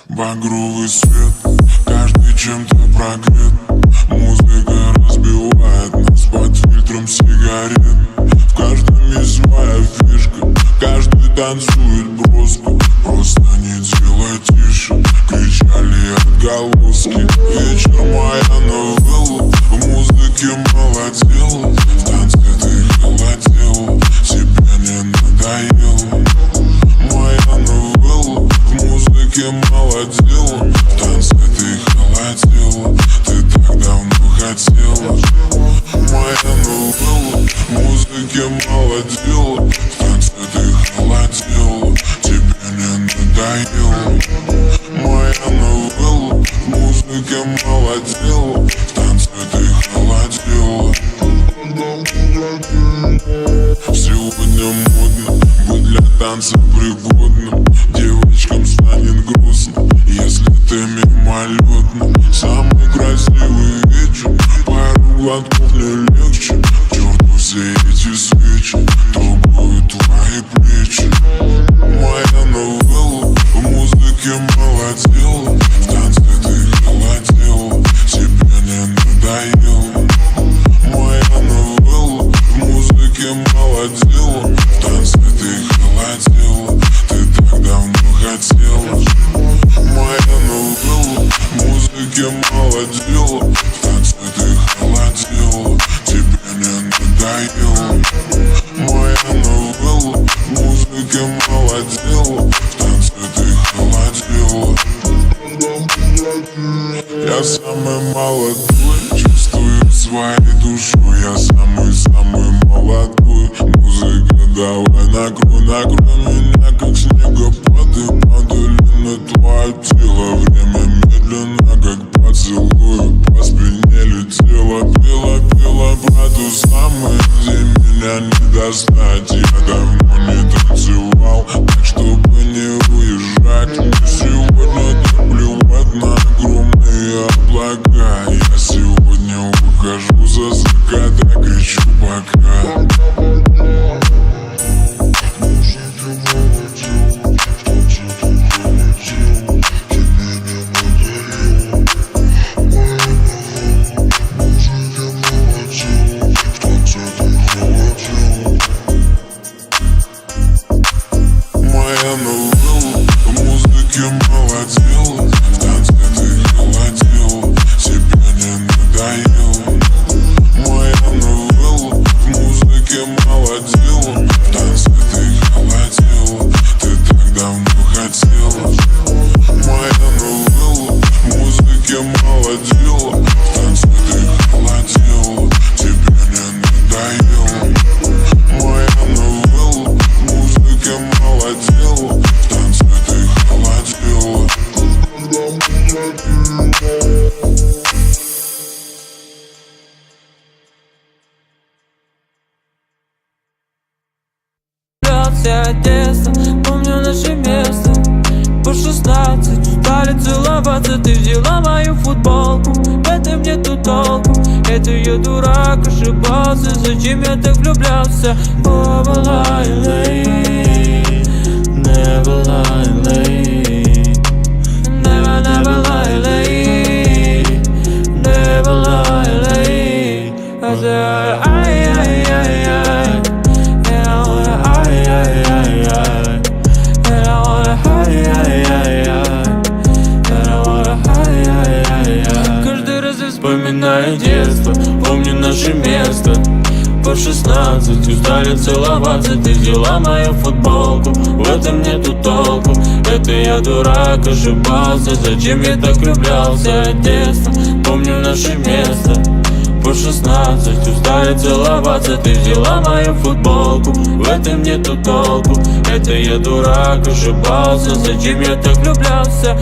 Багровый свет, каждый чем-то прогрет. Музыка разбивает нас под фильтром сигарет. В каждом есть своя фишка, каждый танцует броско. Просто не делай тише, кричали отголоски. Вечер моя новелла, в музыке молодела. В танце ты холодела, тебе не надоело. Моя новелла, в музыке молодела. В танце ты холодела, ты так давно хотела. Моя новелла, в музыке молодела. В танце ты холодела, тебе не надоело. Моя новелла, в музыке молодела. В танце ты холодела. Сегодня модно быть для танца пригодным. Девочкам станет грустно, если ты мимолетна. Самый красивый вечер, пару глотков не легче. К черту все эти свечи, трогают твои плечи. Моя новелла, в музыке молодела. В танце ты холодела, тебе не надоело. Моя новелла, в музыке молодела. В танце ты холодела, ты так давно хотела. Моя новелла, в музыке молодела. В танце ты холодела, тебе не надоело. Моя новелла, в музыке молодела. В танце ты холодела. Я самый молодой, чувствую своей душой. Я самый-самый молодой. Музыка, давай накрой меня, как снегопады. Падали на твое тело, время медленно, как поцелуй. По спине летела, пела про ту самую, где меня не достать. Я давно не танцевал, так чтобы не уезжать. Мне сегодня так плевать на огромные облака. Я сегодня ухожу за закат, я кричу пока. Моя новелла, в музыке молодела. В танце ты холодела, тебе не надоело. Моя новелла, в музыке молодела. В танце ты холодела, ты так давно хотела. Моя новелла, в музыке молодела. В танце ты холодела, тебе не надоело. Моя новелла, в музыке молодела. В танце ты холодела. Вся детство, помню наше место. По 16 устали целоваться. Ты взяла мою футболку, в этом нету толку. Это я дурак, ошибался. Зачем я так влюблялся? Never lie late, never lie late, never lie late, never lie late. I said, I. Каждый раз я вспоминаю детство, помню наше место. По 16 устали целоваться. Ты взяла мою футболку, в этом нету толку. Это я дурак, ошибался. Зачем я так влюблялся? Детство, помню наше место. По 16 устали целоваться. Ты взяла мою футболку, в этом нету толку. Это я дурак, ошибался. Зачем я так влюблялся?